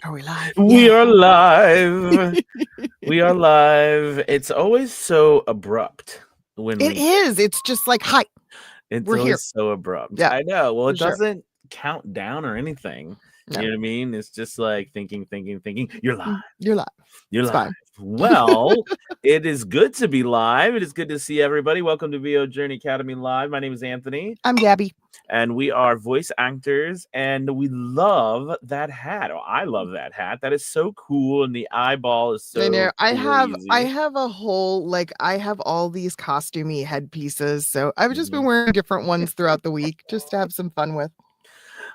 Are we live? We Yeah. are live. We are live. It's always so abrupt when It is. It's just like, hi, it's we're here. always so abrupt. Yeah, I know. Well, for it sure. doesn't count down or anything. No. You know what I mean? It's just like thinking. You're live. You're live. You're It's live. fine. Well, it is good to be live. It is good to see everybody. Welcome to VOJ Academy Live. My name is Anthony. I'm Gabby. And we are voice actors, and we love that hat. Oh, I love that hat. That is so cool, and the eyeball is so I know. I crazy. have a whole, like, I have all these costumey headpieces. So I've just been wearing different ones throughout the week just to have some fun with.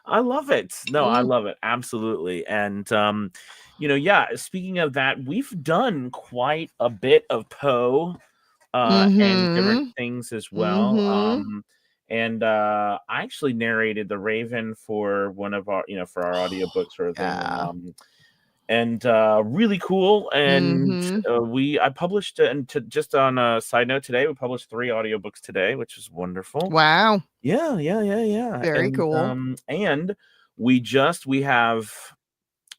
I love it. No, I love it. Absolutely. And, yeah, speaking of that, we've done quite a bit of Poe and different things as well. And I actually narrated The Raven for one of our, for our audiobooks or Yeah. thing. And really cool. And I published, and just on a side note today, we published 3 audiobooks today, which is wonderful. Wow. Yeah. Very cool. And we have,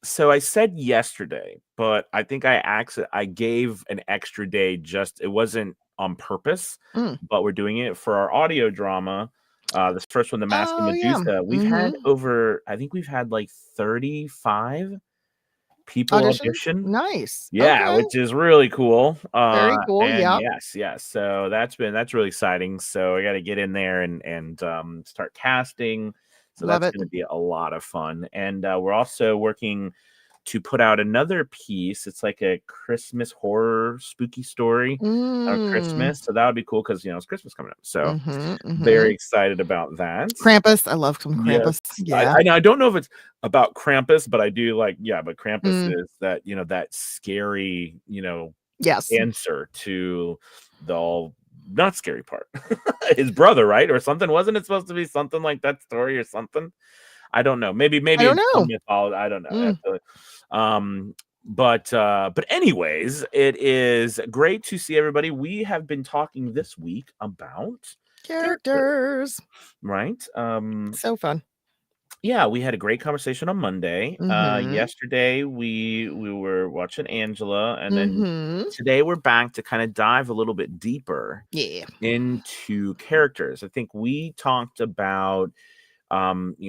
so I said yesterday, but I think I gave an extra day, it wasn't on purpose, but we're doing it for our audio drama. This first one, The Mask of Medusa. Yeah. I think we've had like 35 people Auditions? audition. Nice. Yeah, Okay. which is really cool. Very cool. And Yeah. yes. So that's really exciting. So I got to get in there and start casting. So Love that's it. going to be a lot of fun. And we're also working to put out another piece. It's like a Christmas horror spooky story of Christmas. So that would be cool because it's Christmas coming up. So very excited about that. Krampus. I love some Krampus. Yes. Yeah. I don't know if it's about Krampus, but I do like, but Krampus is that, that scary, Yes. answer to the all not scary part. His brother, right? Or something. Wasn't it supposed to be something like that story or something? I don't know. Maybe I don't know. mythology. I don't know. But anyways, it is great to see everybody. We have been talking this week about Characters. Right? So fun. Yeah, we had a great conversation on Monday. Yesterday we were watching Angela, and then today we're back to kind of dive a little bit deeper into characters. I think we talked about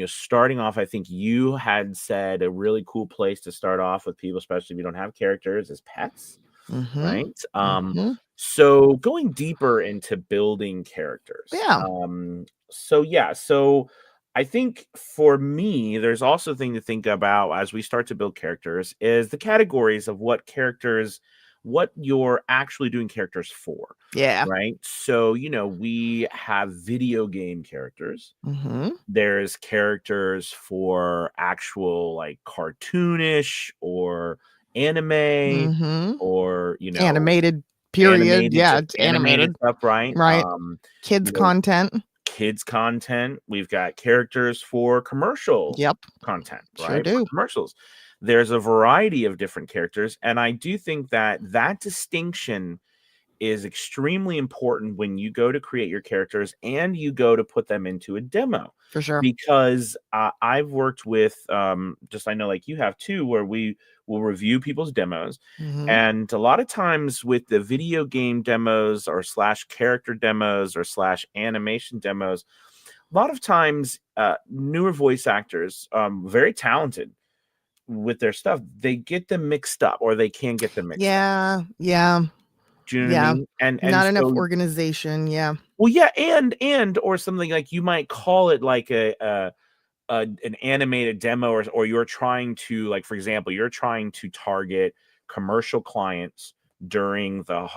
starting off. I think you had said a really cool place to start off with people, especially if you don't have characters, as pets. Right? So going deeper into building characters. Yeah. So I think for me, there's also a thing to think about as we start to build characters is the categories of what you're actually doing characters for. Yeah. Right. So, we have video game characters. There's characters for actual like cartoonish or anime or, animated period. Animated, It's animated stuff, right? Right. Kids content. Kids content. We've got characters for commercial content, right? Sure do. For commercials. There's a variety of different characters. And I do think that distinction is extremely important when you go to create your characters and you go to put them into a demo. For sure. Because I've worked with, I know like you have too, where we will review people's demos. And a lot of times with the video game demos or / character demos or / animation demos, a lot of times newer voice actors, very talented with their stuff, they get them mixed up or they can get them mixed up. Yeah. Do you know what I mean? And not enough organization. Yeah. Well, yeah, and or something like you might call it like an animated demo, or you're trying to, like, for example, you're trying to target commercial clients during the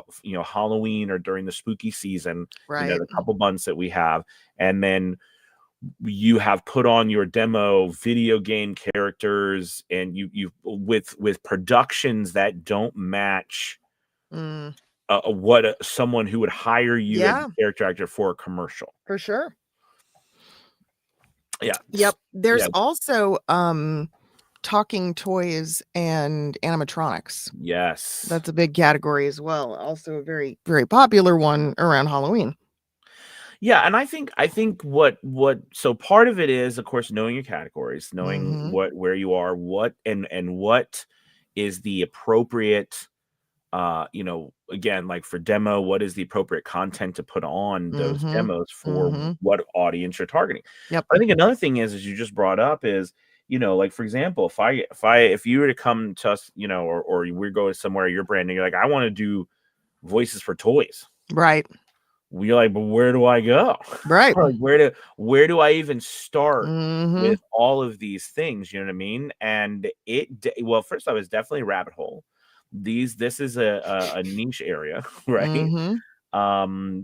Halloween or during the spooky season, right? The couple months that we have, and then you have put on your demo video game characters, and you with productions that don't match. What someone who would hire you as a character actor for a commercial. For sure. Yeah. Yep. There's also talking toys and animatronics. Yes. That's a big category as well. Also a very, very popular one around Halloween. Yeah, and I think what so part of it is, of course, knowing your categories, knowing where you are, what and what is the appropriate again, like for demo, what is the appropriate content to put on those demos for what audience you're targeting. Yep. I think another thing is you just brought up is, like for example, if you were to come to us, or we're going somewhere, you're branding, you're like, I want to do voices for toys. Right. We're like, but where do I go? Right. Like, where do I even start with all of these things? You know what I mean? And well, first off, it's definitely a rabbit hole. This is a niche area, right?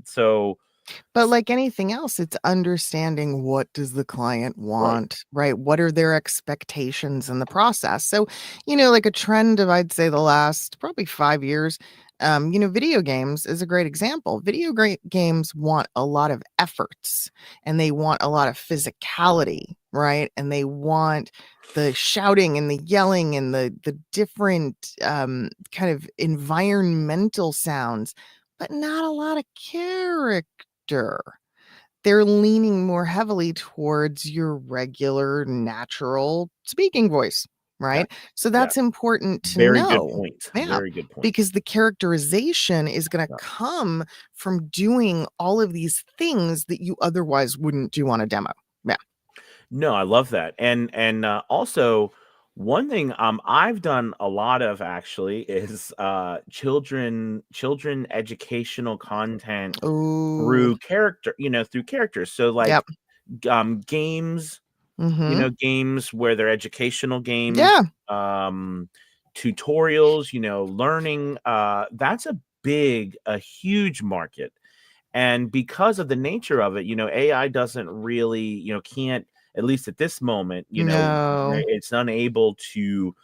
So, but like anything else, it's understanding what does the client want, right? What are their expectations in the process? So, like a trend of, I'd say, the last probably 5 years, video games is a great example. Games want a lot of efforts, and they want a lot of physicality, right? And they want the shouting and the yelling and the different kind of environmental sounds, but not a lot of character. They're leaning more heavily towards your regular, natural speaking voice, yeah, right? So yeah. that's important to Very good know. point. Yeah, Very good point. because the characterization is going to Yeah. come from doing all of these things that you otherwise wouldn't do on a demo. Yeah. No, I love that. And also one thing I've done a lot of actually is children educational content Ooh. through through characters. So like Yep. games, games where they're educational games, Yeah. tutorials, learning, that's a huge market. And because of the nature of it, AI doesn't really, can't, at least at this moment, No. it's unable to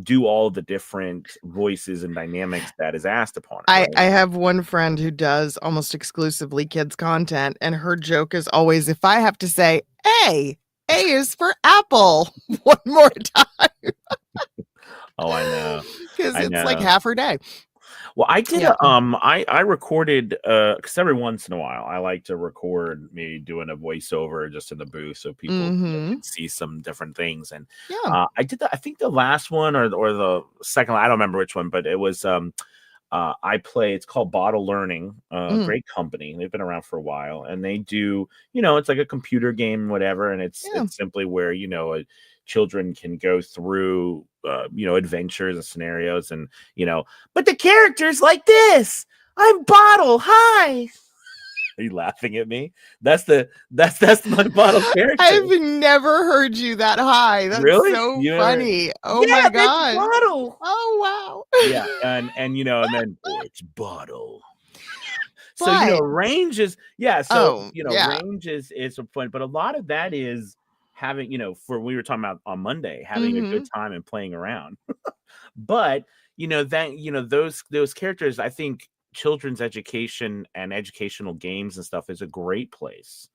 do all the different voices and dynamics that is asked upon it, I right? have one friend who does almost exclusively kids content, and her joke is always, if I have to say A is for apple one more time. Oh, I know. Because I it's like know. half her day. Well, I did Yep. I recorded because every once in a while I like to record me doing a voiceover just in the booth so people can see some different things. And Yeah. I did I think the last one or the second, I don't remember which one, but it was it's called Bottle Learning, great company. They've been around for a while, and they do, it's like a computer game, whatever, and it's simply where children can go through adventures and scenarios, and but the character's like this. I'm Bottle. Hi. Are you laughing at me? That's my Bottle character. I've never heard you that high. That's really so funny. Oh my that's god. Bottle. Oh wow. Yeah, and then it's Bottle. So But range is range is a point, but a lot of that is having, for we were talking about on Monday, having a good time and playing around. But those characters, I think children's education and educational games and stuff is a great place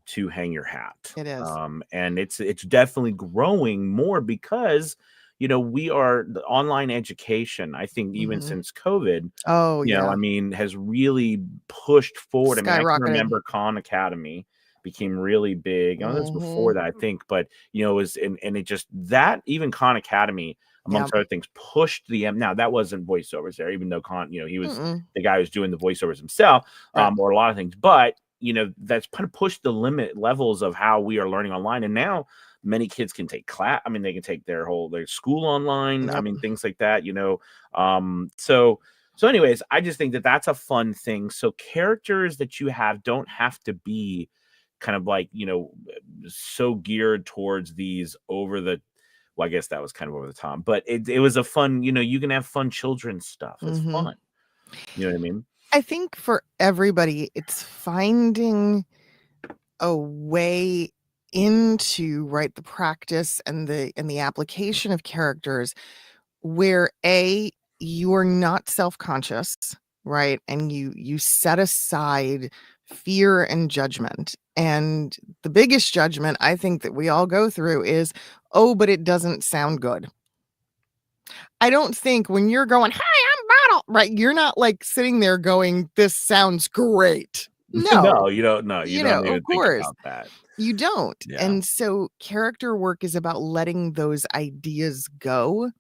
to hang your hat. It is. And it's definitely growing more because we are the online education, I think even since COVID, Oh yeah. I mean, has really pushed forward. I mean, I can Skyrocketed. remember Khan Academy became really big. It was before that, I think, but it was and it just that even Khan Academy, amongst other things, pushed now that wasn't voiceovers there, even though Khan, he was the guy who was doing the voiceovers himself, or a lot of things, but that's kind of pushed the limit levels of how we are learning online. And now many kids can take class. I mean, they can take their school online. I mean, things like that, so anyways, I just think that that's a fun thing. So characters that you have don't have to be kind of like, so geared towards these well, I guess that was kind of over the top, but it was a fun, you can have fun children's stuff. It's fun. You know what I mean? I think for everybody, it's finding a way into the practice and the application of characters where you're not self-conscious, right? And you set aside fear and judgment. And the biggest judgment I think that we all go through is, oh, but it doesn't sound good. I don't think when you're going, "Hi, I'm Bottle," right? You're not like sitting there going, "This sounds great." No, No, you don't. No, you don't of even think course. about that. You don't. Yeah. And so character work is about letting those ideas go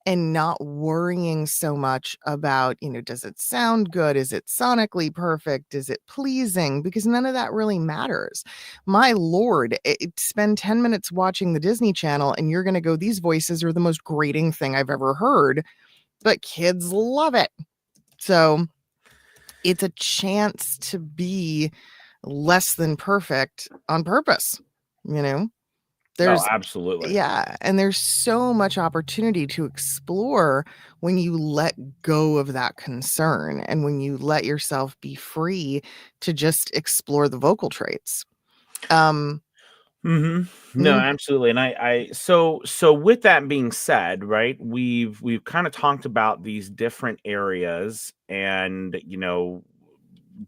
and not worrying so much about, does it sound good? Is it sonically perfect? Is it pleasing? Because none of that really matters. My Lord, spend 10 minutes watching the Disney Channel and you're going to go, these voices are the most grating thing I've ever heard. But kids love it. So it's a chance to be less than perfect on purpose. You know, Oh, there's, absolutely. yeah, and there's so much opportunity to explore when you let go of that concern and when you let yourself be free to just explore the vocal traits. Um, No, mm, absolutely. And so with that being said, right, we've kind of talked about these different areas and,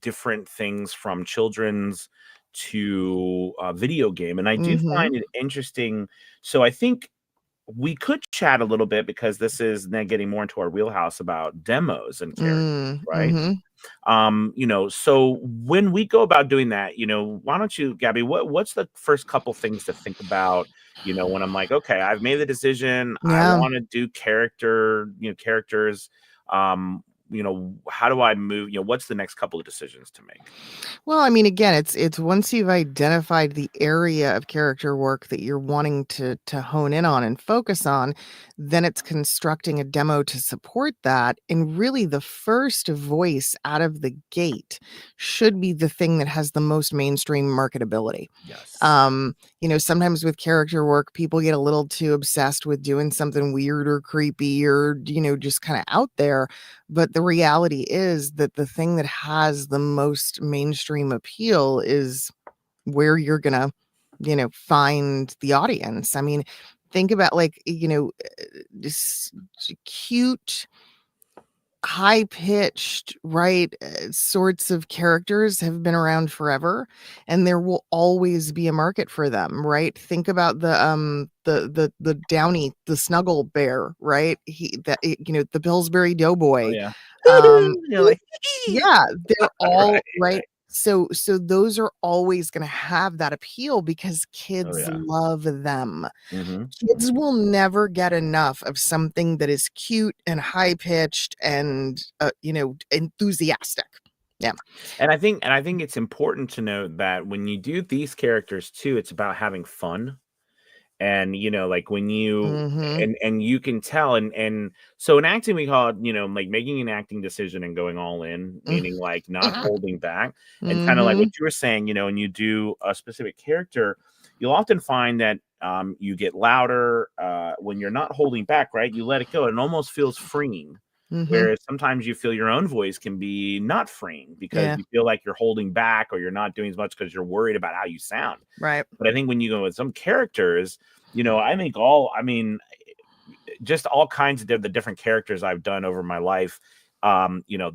different things from children's to video game. And I do mhm, find it interesting. So I think we could chat a little bit because this is now getting more into our wheelhouse about demos and characters, right? mhm. So when we go about doing that, why don't you, Gabby, what's the first couple things to think about, when I'm like, okay, I've made the decision, I Yeah. want to do characters, how do I move, what's the next couple of decisions to make? Well, I mean, again, it's once you've identified the area of character work that you're wanting to hone in on and focus on, then it's constructing a demo to support that. And really, the first voice out of the gate should be the thing that has the most mainstream marketability. Yes. Sometimes with character work, people get a little too obsessed with doing something weird or creepy or, just kind of out there. But the reality is that the thing that has the most mainstream appeal is where you're gonna, find the audience. I mean, think about like, this cute high-pitched, right, sorts of characters have been around forever, and there will always be a market for them, right? Think about the Downy, the Snuggle Bear, right? The Pillsbury Oh Doughboy. yeah. Um You're like, yeah, they're right, all right. right. So those are always gonna have that appeal because Oh kids yeah. love them. Hmm. Kids will never get enough of something that is cute and high pitched and enthusiastic. Yeah. And I think it's important to note that when you do these characters too, it's about having fun. And like when you Mhm. and you can tell and so in acting we call it, like making an acting decision and going all in, meaning like not holding back. And kind of like what Mhm. you were saying, and you do a specific character, you'll often find that you get louder when you're not holding back, right? You let it go and it almost feels freeing. Mhm. Whereas sometimes you feel your own voice can be not freeing because Yeah. you feel like you're holding back or you're not doing as much because you're worried about how you sound. Right. But I think when you go with some characters, I mean, just all kinds of the different characters I've done over my life, um, you know,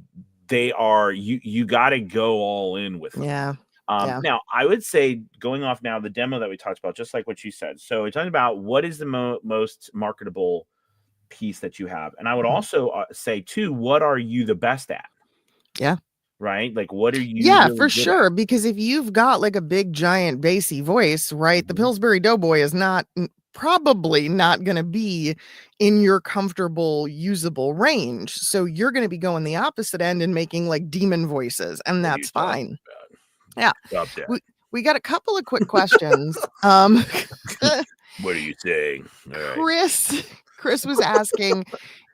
they are you got to go all in with them. Yeah. Yeah. Now, I would say going off now the demo that we talked about, just like what you said. So we're talking about what is the most marketable piece that you have, and I would Mhm. also say too, what are you the best at? Yeah. Right? Like, what are you Yeah, really for good at? sure, because if you've got, like, a big, giant, bassy voice, right, the Mhm. Pillsbury Doughboy is not probably not gonna be in your comfortable, usable range, so you're gonna be going the opposite end and making, like, demon voices, and What are you that's talking fine. about? Yeah. Stop that. We got a couple of quick questions. What are you saying? All right. Chris Chris was asking,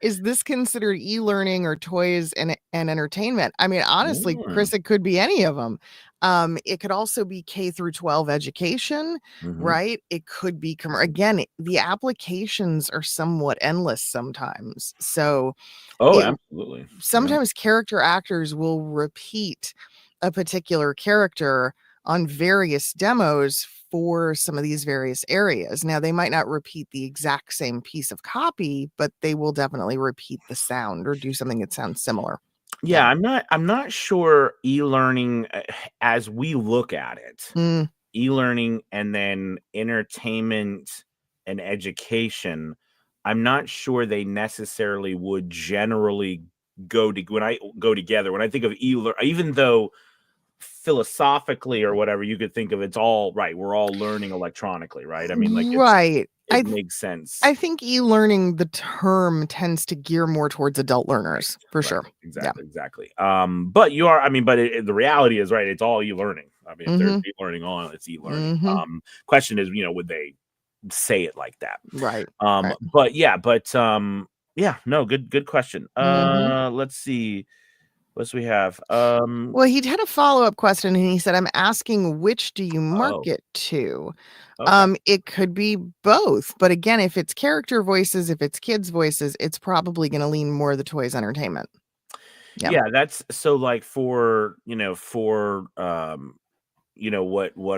is this considered e-learning or toys and entertainment? I mean, honestly, Mm. Chris, it could be any of them. It could also be K through 12 education, Mhm. right? It could be again, the applications are somewhat endless sometimes. So Oh, it absolutely. Yeah. sometimes character actors will repeat a particular character on various demos for some of these various areas. Now, they might not repeat the exact same piece of copy, but they will definitely repeat the sound or do something that sounds similar. Yeah. Yeah, I'm not sure e-learning, as we look at it, Mm, e-learning and then entertainment and education, I'm not sure they necessarily would generally go to when I go together. When I think of e-learn, even though philosophically or whatever, you could think of it's all right. We're all learning electronically, right? I mean, like Right. it makes sense. I think e-learning, the term tends to gear more towards adult learners for Right. sure. Yeah. Exactly. But you are, I mean, but the reality is, right, it's all e-learning. I mean, if there's Mhm. e-learning on, it's e-learning. Mhm. Question is, would they say it like that? Right. Right. But yeah, yeah, no, good question. Mhm. Let's see. What do we have? Well, he had a follow-up question and he said, "I'm asking which do you Oh, market to?" okay. It could be both, but again, if it's character voices, if it's kids' voices, it's probably gonna lean more the toys entertainment. Yeah. Yeah, that's so like for, what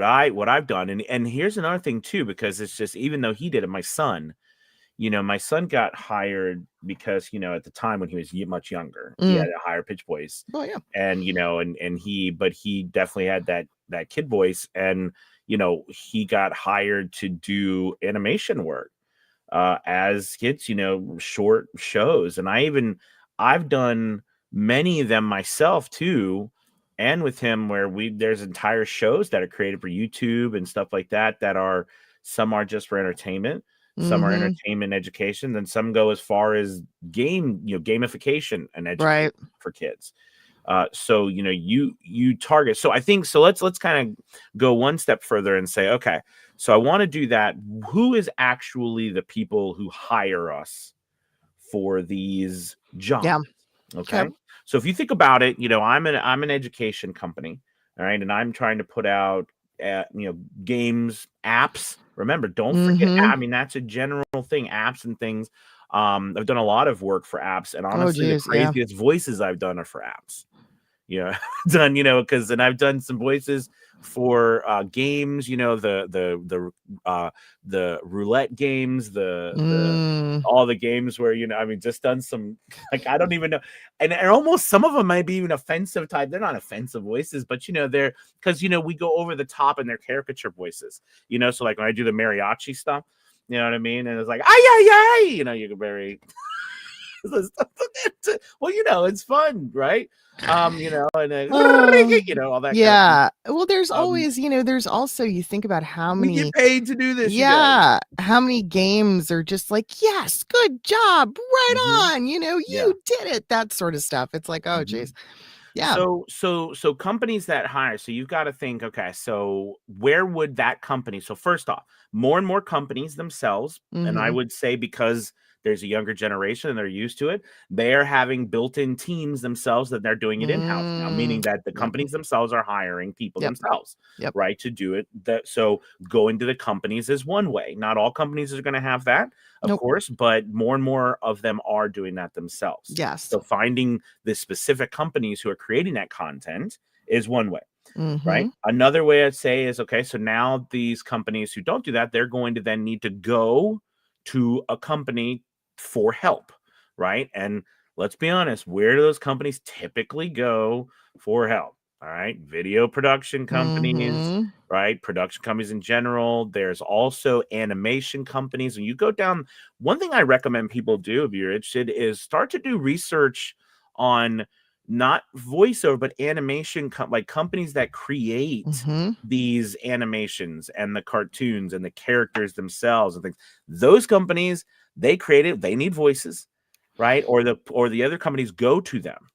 I've done. And here's another thing too, because it's just, even though he did it, my son got hired because, at the time when he was much younger, he had Mm. a higher pitch voice, Oh, yeah. and but he definitely had that kid voice, and he got hired to do animation work as kids, short shows. And I've done many of them myself too. And with him, where there's entire shows that are created for YouTube and stuff like that, some are just for entertainment, some are Mhm. entertainment education, then some go as far as gamification and education Right. for kids. So you target. So I think so. Let's kind of go one step further and say, okay, so I want to do that. Who is actually the people who hire us for these Yeah. jobs? Okay. Okay, so if you think about it, I'm an education company, all right, and I'm trying to put out games, apps. Remember, don't forget. Mhm. I mean, that's a general thing. Apps and things. I've done a lot of work for apps, and Oh, honestly, the geez, yeah. craziest voices I've done are for apps. Done, because and I've done some voices for games, the roulette games, the Mm. all the games where, I mean, just done some, like, I don't even know. And almost some of them might be even offensive type. They're not offensive voices, but they're, because we go over the top in their caricature voices, so like when I do the mariachi stuff, you know what I mean? And it's like, ay, ay, ay, you can very well, it's fun, right? And then, Oh, all that kind of thing. yeah. Well, there's Um, always, there's also, you think about how we get many, paid to do this, you guys. yeah, how many games are just like, "Yes, good job, Hmm. right on, Yeah. you did it," that sort of stuff. It's like, "Oh, Hmm. geez." Yeah. So companies that hire, so you've got to think, okay, so where would that company, so first off, more and more companies themselves, and I Mhm. would say because there's a younger generation and they're used to it, they're having built-in teams themselves that they're doing it in-house now, Mm. meaning that the Yep. companies themselves are hiring people Yep. themselves, Yep. right, to do it. So going to the companies is one way. Not all companies are going to have that, of Nope. course, but more and more of them are doing that themselves. Yes. So finding the specific companies who are creating that content is one way, right? Mhm. Another way I'd say is, okay, so now these companies who don't do that, they're going to then need to go to a company for help, right? And let's be honest, where do those companies typically go for help? All right, video production companies, Mhm. right? Production companies in general. There's also animation companies. And you go down, one thing I recommend people do if you're interested is start to do research on not voiceover, but animation, like companies that create Mhm. these animations and the cartoons and the characters themselves and things. Those companies, they create it, they need voices, right? Or the other companies go to them,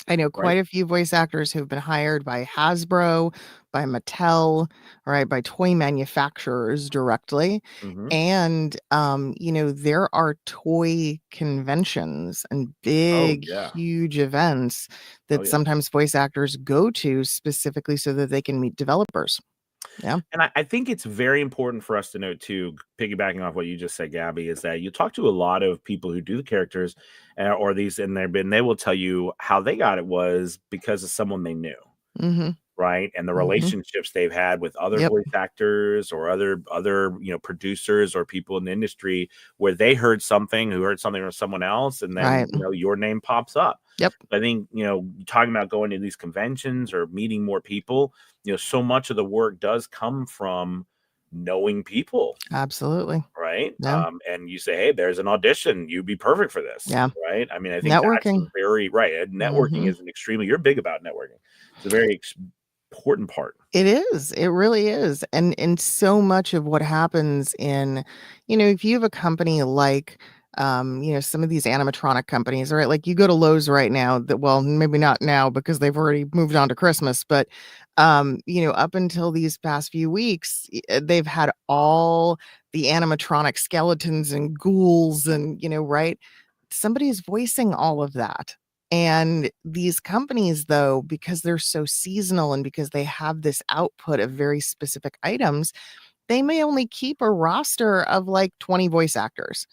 I know right? quite a few voice actors who've been hired by Hasbro, by Mattel, right, by toy manufacturers directly. Hmm. And, there are toy conventions and Oh big, yeah. huge events Oh that yeah. sometimes voice actors go to specifically so that they can meet developers. Yeah. And I think it's very important for us to note too, piggybacking off what you just said, Gabby, is that you talk to a lot of people who do the characters or these, and they will tell you how they got it was because of someone they knew, Mhm. right? And the Mhm. relationships they've had with other Yep. voice actors or other producers or people in the industry where they heard something, who heard something from someone else, and then Right. your name pops up. Yep. I think talking about going to these conventions or meeting more people, so much of the work does come from knowing people. Absolutely. Right. Yeah. And you say, hey, there's an audition. You'd be perfect for this. Yeah. Right. I mean, I think that's a Networking. very right. Networking Hmm. is an extremely, you're big about networking. It's a very important part. It is. It really is. And so much of what happens in, if you have a company like, some of these animatronic companies, right? Like you go to Lowe's right now that, well, maybe not now because they've already moved on to Christmas, but up until these past few weeks, they've had all the animatronic skeletons and ghouls and, right? Somebody's voicing all of that. And these companies, though, because they're so seasonal and because they have this output of very specific items, they may only keep a roster of like 20 voice actors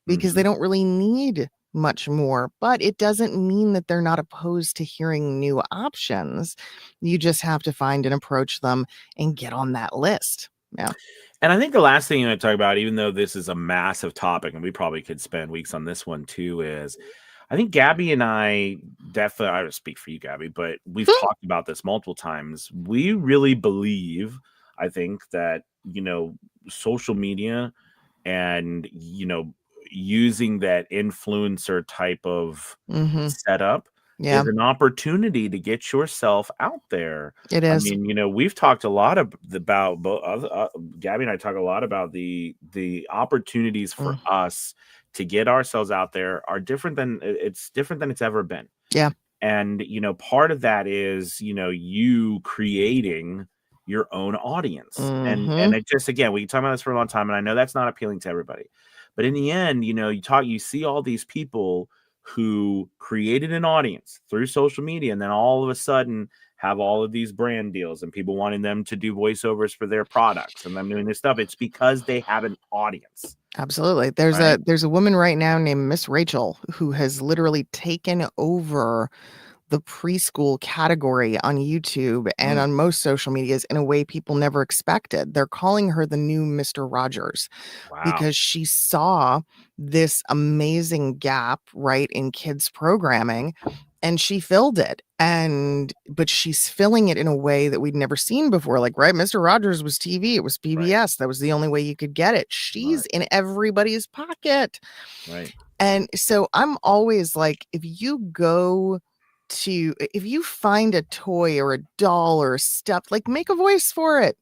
because they Mhm. don't really need much more. But it doesn't mean that they're not opposed to hearing new options. You just have to find and approach them and get on that list. Yeah. And I think the last thing you want to talk about, even though this is a massive topic and we probably could spend weeks on this one too, is I think Gabby and I definitely, I don't speak for you, Gabby, but we've talked about this multiple times. We really believe, I think, that, social media and, using that influencer type of Mm-hmm. setup Yeah, is an opportunity to get yourself out there. it I is. mean, we've talked a lot about Gabby and I talk a lot about the opportunities for Mm. us to get ourselves out there are different than it's ever been. Yeah. And, part of that is, you creating your own audience. And Mm-hmm. it just, again, we can talk about this for a long time, and I know that's not appealing to everybody. But in the end, you see all these people who created an audience through social media, and then all of a sudden have all of these brand deals and people wanting them to do voiceovers for their products and them doing this stuff. It's because they have an audience, Absolutely. There's right? a woman right now named Miss Rachel who has literally taken over the preschool category on YouTube and Mm, on most social medias in a way people never expected. They're calling her the new Mr. Rogers wow. because she saw this amazing gap, right, in kids programming and she filled it. But she's filling it in a way that we'd never seen before. Like, right, Mr. Rogers was TV, it was Right. PBS. That was the only way you could get it. Right. She's in everybody's pocket. Right. And so I'm always like, if you find a toy or a doll or a stuff, like make a voice for it.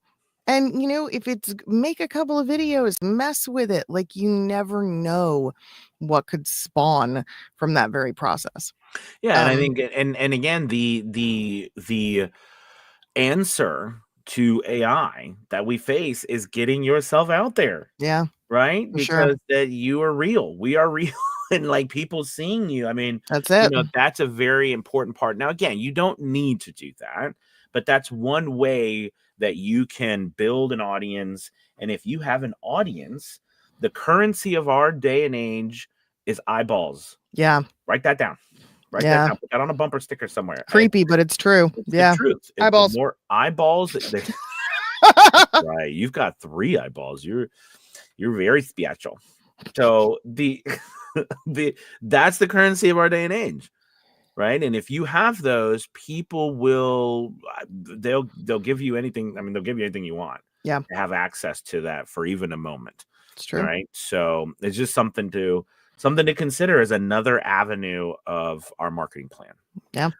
And if it's make a couple of videos, mess with it. Like you never know what could spawn from that very process. Yeah, and I Um, think and again, the answer to AI that we face is getting yourself out there, yeah, right? for sure. Because that you are real. We are real and like people seeing you. I mean, That's it. that's a very important part. Now, again, you don't need to do that, but that's one way that you can build an audience. And if you have an audience, the currency of our day and age is eyeballs. Yeah. Write that down. Write that Yeah. down. Put that on a bumper sticker somewhere. Creepy, but it's true. It's the Yeah. truth. The Eyeballs. more eyeballs that right, you've got 3 eyeballs. You're very special. So that's the currency of our day and age, right? And if you have those, people will they'll give you anything. I mean, they'll give you anything you want Yeah, to have access to that for even a moment. it's All true. right. So it's just something to consider as another avenue of our marketing plan. Yeah.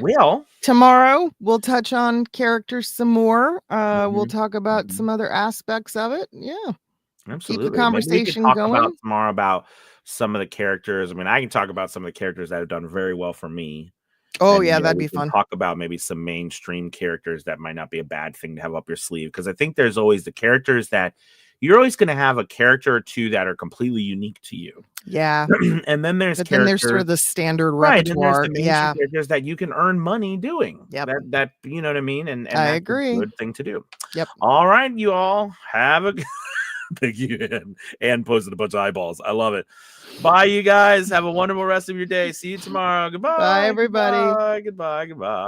Well, Tomorrow we'll touch on characters some more. We'll mhm, talk about mhm. some other aspects of it. Yeah. Keep the Absolutely. Maybe we could conversation talk about going. tomorrow about some of the characters. I mean, I can talk about some of the characters that have done very well for me. Oh, And, yeah, that'd we be can fun. talk about maybe some mainstream characters that might not be a bad thing to have up your sleeve. Because I think there's always the characters that you're always going to have a character or two that are completely unique to you. Yeah. And then there's But then there's sort characters, of the standard right? And there's repertoire. the mainstream Yeah. characters that you can earn money doing. Yep. That you know what I mean? And I that's a agree. good thing to do. Yep. All right, you all have a thank you, and posted a bunch of eyeballs. I love it. Bye, you guys. Have a wonderful rest of your day. See you tomorrow. Bye, Goodbye. everybody. Goodbye. Goodbye. Goodbye.